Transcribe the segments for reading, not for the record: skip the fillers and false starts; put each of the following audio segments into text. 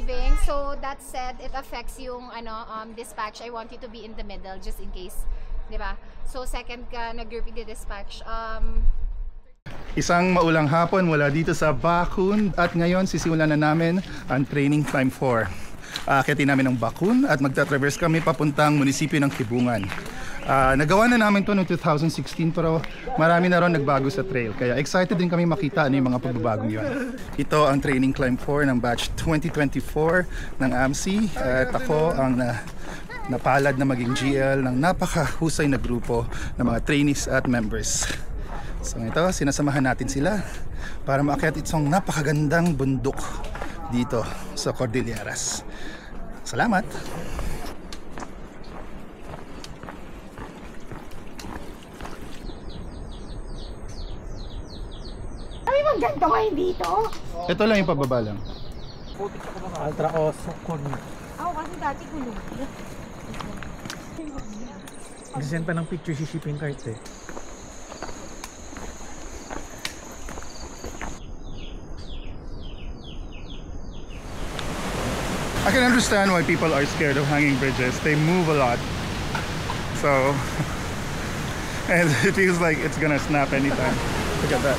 receiving. So that said, it affects yung dispatch. I want you to be in the middle just in case, di ba? So second ka nag-group i-dispatch. Isang maulang hapon mula dito sa Bakun at ngayon sisimulan na namin ang training climb 4. Aakitin namin ang Bakun at magta-traverse kami papuntang munisipyo ng Kibungan. Nagawa na namin to noong 2016 pero marami na ron nagbago sa trail kaya excited din kami makita ano yung mga pagbabagong yun. Ito ang training climb 4 ng batch 2024 ng AMC at ako ang napalad na maging GL ng napakahusay na grupo ng mga trainees at members. So ito, sinasamahan natin sila para maakyat itong napakagandang bundok dito sa Cordilleras. Salamat! Ay, maganda ngayon dito. Ito lang yung pababa lang. Ultra Osokon. Ako kasi dati kulong. Nag-send pa ng picture si shipping cart eh. I can understand why people are scared of hanging bridges. They move a lot. So, and it feels like it's gonna snap anytime. Look at that.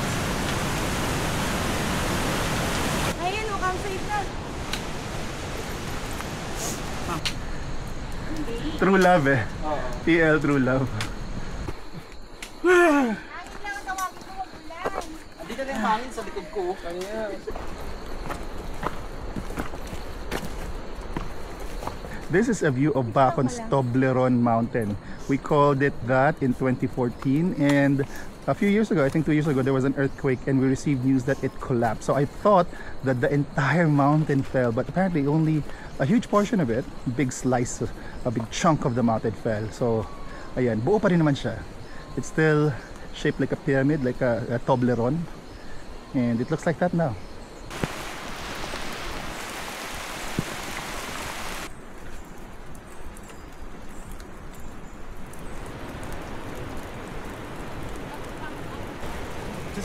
Ayun, mukhang safe na. True love eh. TL true love. Hangin lang ang tawagin ko, magulan. Dito na yung hangin sa likod ko. This is a view of Bacon's Toblerone Mountain. We called it that in 2014 and a few years ago, I think 2 years ago, there was an earthquake and we received news that it collapsed. So I thought that the entire mountain fell, but apparently only a huge portion of it, big slice, a big chunk of the mountain fell. So ayan, buo pa rin naman siya. It's still shaped like a pyramid, like a Toblerone, and it looks like that now.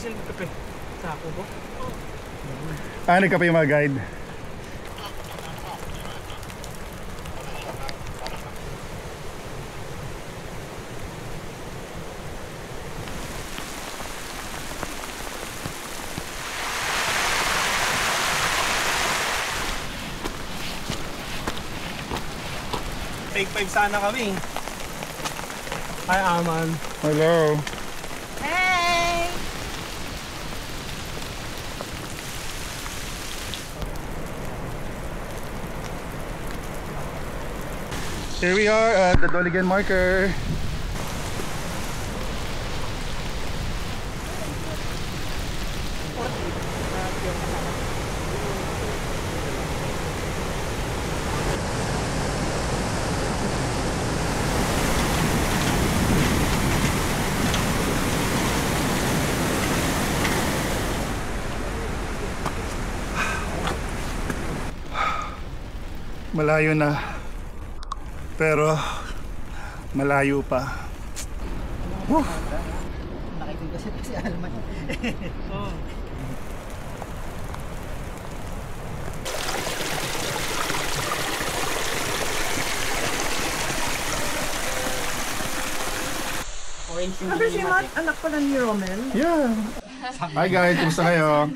Saan sila kape? Sa ako po? Nagkape yung mga guide. Take 5 sana kami. Hi, Aman. Hello. Hey! Here we are at the Doligan marker. Malayo na. Pero malayo pa. Nakikita siya si Alman. Oh. Sabi si Matt, anak pala ni Romel. Yeah. Hi guys, kumusta kayo?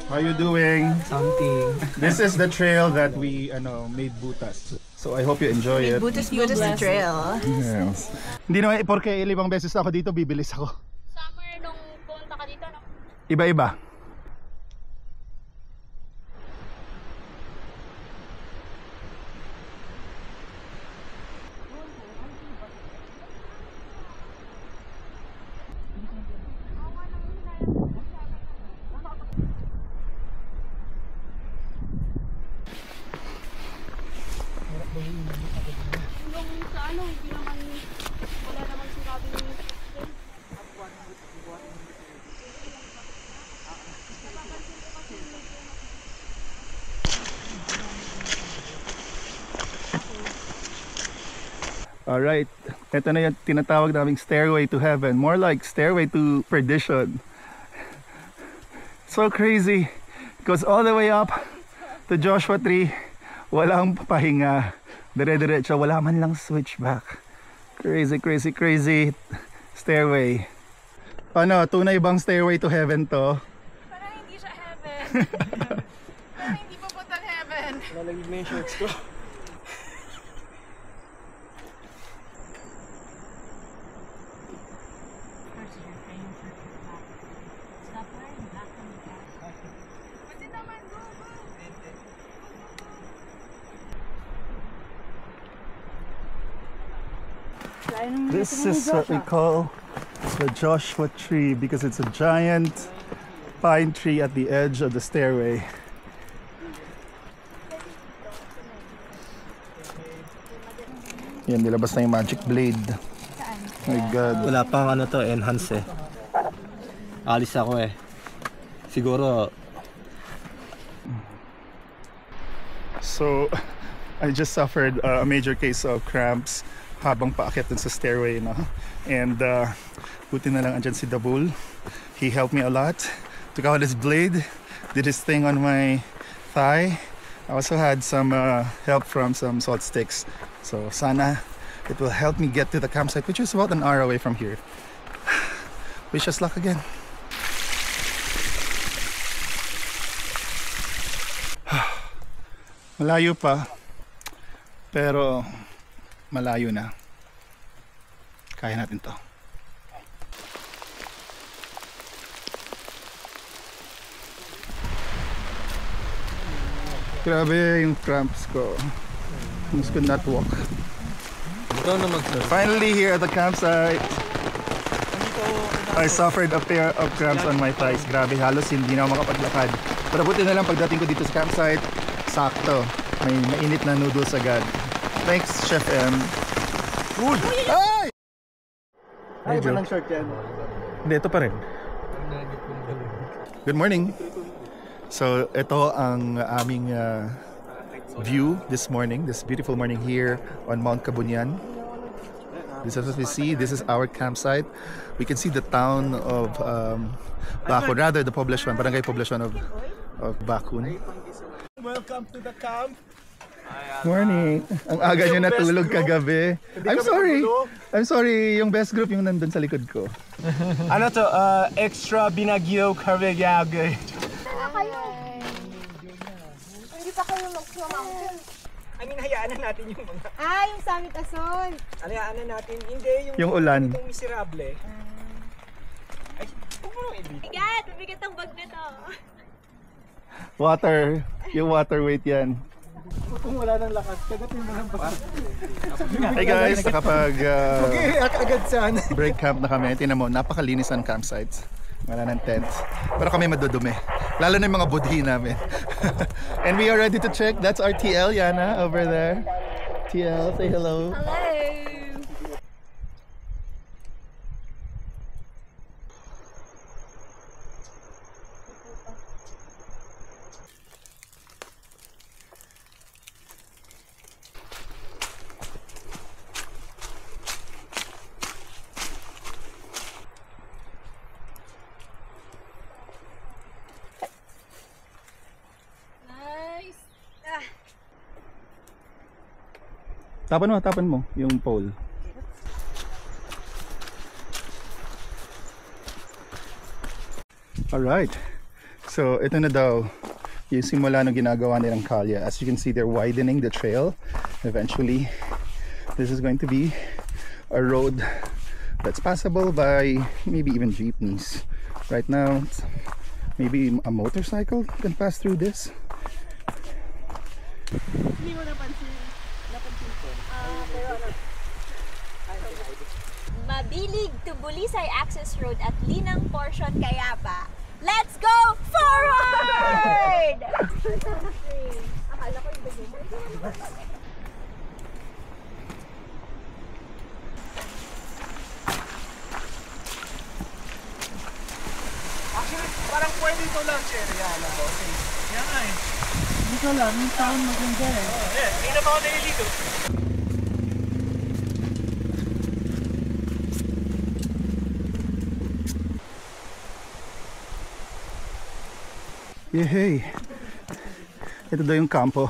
How you doing? Something. This is the trail that we made butas. So I hope you enjoy it. Butas the trail. Yes. Hindi naman porque ilang beses ako dito bibilis ako. Summer nung punta ka dito, no? Iba-iba. Yung sa hindi naman, wala naman sinabi ng Alright, ito na yung tinatawag naming stairway to heaven. More like stairway to perdition. So crazy. It goes all the way up to Joshua Tree. Walang pahinga. Dire-diretso, wala man lang switchback. Crazy, crazy, crazy stairway. Ano, tunay bang stairway to heaven to? Parang hindi siya heaven. Parang hindi papuntang heaven. Lalagig na yung shorts ko. This is what we call the Joshua Tree because it's a giant pine tree at the edge of the stairway. Yan, nilabas na yung magic blade. My God. Wala pang ano to, enhance eh. Alis ako eh. Siguro. So, I just suffered a major case of cramps habang paakyat dun sa stairway, no? And buti na lang andyan si Dabul. He helped me a lot. Took out his blade, did his thing on my thigh. I also had some help from some salt sticks. So sana it will help me get to the campsite, which is about an hour away from here. Wish us luck again. Malayo pa, pero malayo na. Kaya natin to. Grabe yung cramps ko. Almost could not walk. Ikaw na mag-surf. Finally here at the campsite. I suffered a pair of cramps on my thighs. Grabe, halos hindi na ako makapaglakad. Pero buti na lang pagdating ko dito sa campsite, sakto. May mainit na noodles agad. Thanks, Chef M. Food! Ay! Ay, ba lang short yan? Hindi, ito pa rin. Good morning. So, ito ang aming view this morning, this beautiful morning here on Mount Kabunyan. This is what we see. This is our campsite. We can see the town of Bakun, rather the poblacion, barangay poblacion of Bakun. Welcome to the camp. Morning. Ang aga nyo natulog kagabi. I'm sorry. I'm sorry. Yung best group yung nandun sa likod ko. Ano to? Extra Binagyo Carvegage. Hindi pa kayo mag-mountain. I mean, hayaan na natin yung mga... Yung Summit Asol. Hayaan na natin. Hindi, Yung ulan. Yung miserable. Ay, huwag mo nang ibig. Bigat! Mabigat ang bag na to. Water. Yung water weight yan. Kung wala nang lakas, kagatin mo lang pa. Hey guys, nakapag Agad saan? break camp na kami. Tingnan mo, napakalinis ang campsites. Wala ng tents. Pero kami madudumi. Lalo na yung mga budhi namin. And we are ready to check. That's our TL, Yana, over there. TL, say hello. Hello! Tapan mo yung pole. Alright. So, ito na daw yung simula ng ginagawa nilang kalye. As you can see, they're widening the trail. Eventually, this is going to be a road that's passable by maybe even jeepneys. Right now, maybe a motorcycle can pass through this. Hindi mo napansin ko. Mabilig to Bulisay Access Road at Linang Portion Cayapa. Let's go forward! Akala ko yung Actually, parang pwede ito lang, Cherry. Yan nga eh. Hindi ko alam, yung town maganda eh. Hindi na ba ako nalilito? Yay! Ito daw yung campo.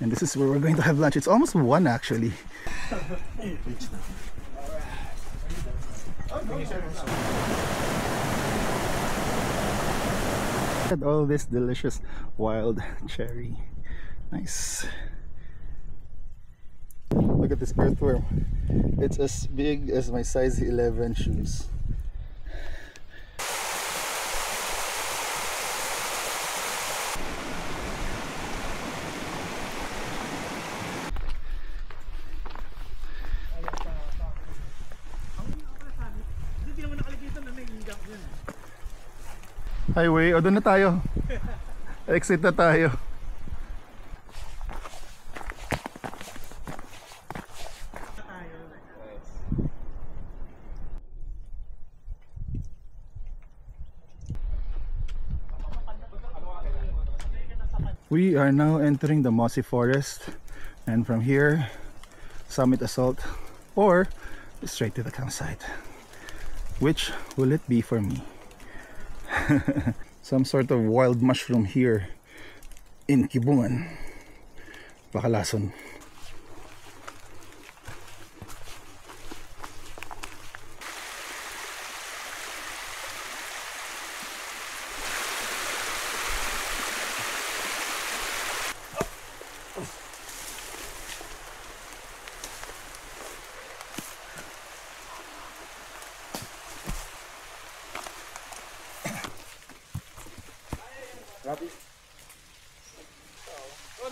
And this is where we're going to have lunch. It's almost 1 actually. Look at all this delicious wild cherry. Nice. Look at this earthworm. It's as big as my size 11 shoes. Highway, o doon na tayo. Exit na tayo. We are now entering the mossy forest, and from here, summit assault or straight to the campsite. Which will it be for me? Some sort of wild mushroom here in Kibungan, Bacalason.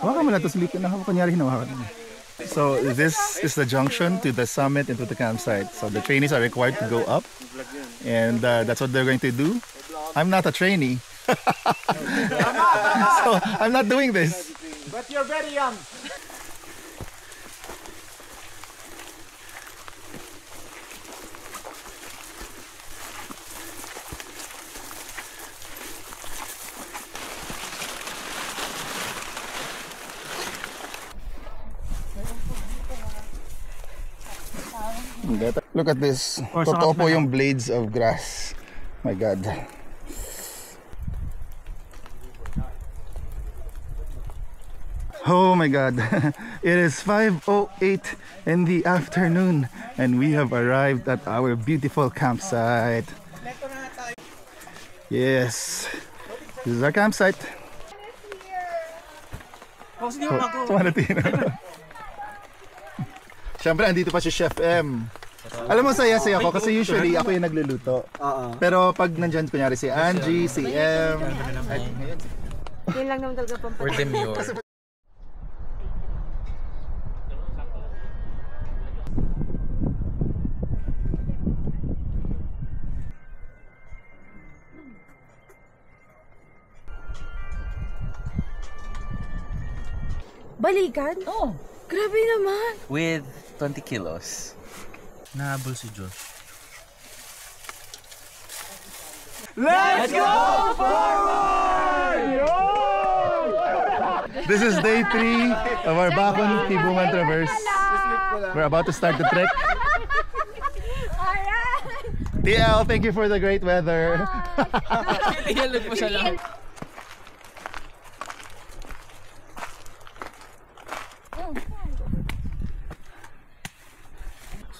Hawakan mo na, tapos lipat na ako. Kunyari hinawakan mo. So this is the junction to the summit and to the campsite. So the trainees are required to go up, and that's what they're going to do. I'm not a trainee, so I'm not doing this. But you're very young. Look at this. Totoo po yung blades of grass. My God. Oh my God. It is 5:08 in the afternoon and we have arrived at our beautiful campsite. Yes. This is our campsite. Siyempre, andito pa si Chef M. Alam mo, saya-saya ako kasi usually ako yung nagluluto. Pero pag nandyan, kunyari si Angie, si M. Yun lang naman talaga pampatay. Or demure. Balikan? Oh, Grabe naman. with 20 kilos. Nahabol si Josh. Let's go forward! This is day 3 of our Bakun Kibungan Traverse. We're about to start the trek. TL, thank you for the great weather. Ihalog mo siya lang.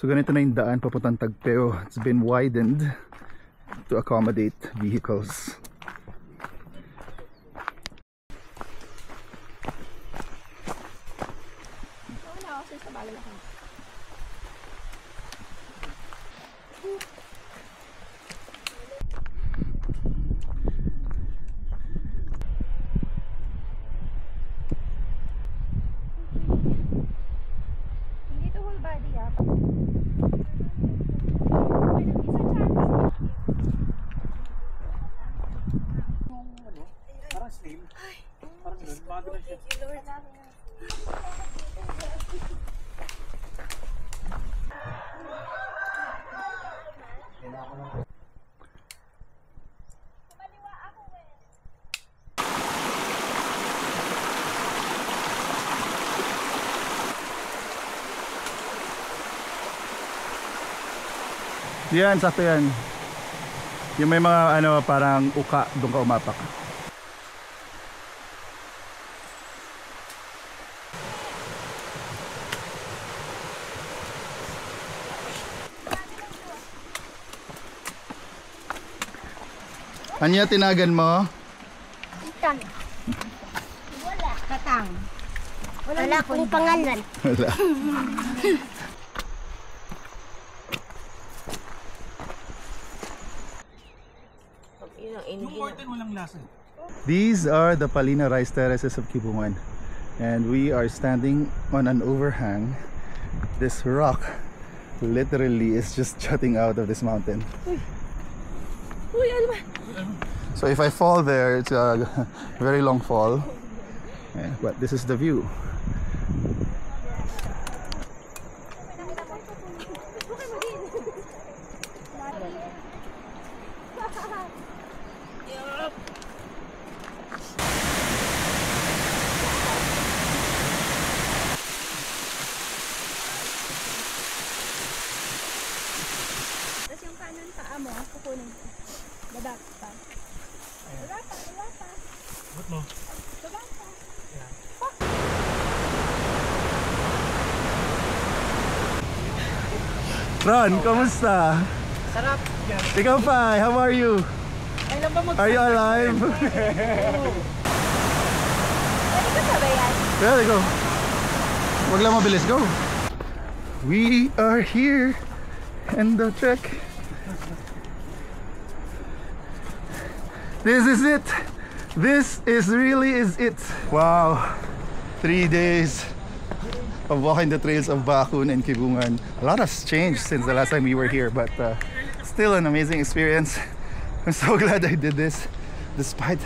So ganito na yung daan papuntang Tagpeo. It's been widened to accommodate vehicles. Yan, sakto yan. Yung may mga ano parang uka, doon ka umapak. Anya tinagan mo? Katang. Wala akong pangalan. Wala. Yung mortar walang lasa. These are the Palina rice terraces of Kibungan, and we are standing on an overhang. This rock literally is just jutting out of this mountain. So if I fall there, it's a very long fall. Yeah, but this is the view. Tapos yung kanan paa mo, kukunin ko. Baba pa. Baba pa, baba pa. Ba't mo? Baba pa. Ron, kamusta? Sarap. Ikaw pa, how are you? Kailan ba Are you alive? Pwede ka sabayan? There, go. Wag lang mabilis, go. We are here in the trek. This is it. This really is it. Wow. 3 days of walking the trails of Bakun and Kibungan. A lot has changed since the last time we were here, but still an amazing experience. I'm so glad I did this, despite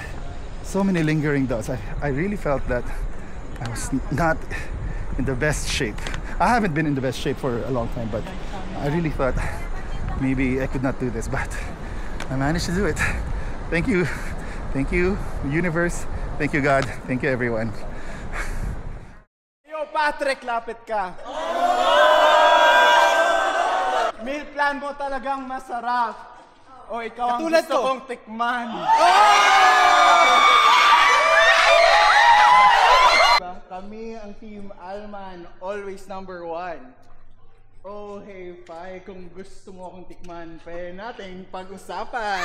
so many lingering doubts. I really felt that I was not in the best shape. I haven't been in the best shape for a long time, but I really thought maybe I could not do this, but I managed to do it. Thank you. Thank you, universe. Thank you, God. Thank you, everyone. Yo, Patrick, lapit ka. Meal plan mo talagang masarap. O ikaw ang gusto kong tikman. Kami ang Team Alman, always number 1. Oh, hey, Pai, kung gusto mo akong tikman, pwede nating pag-usapan.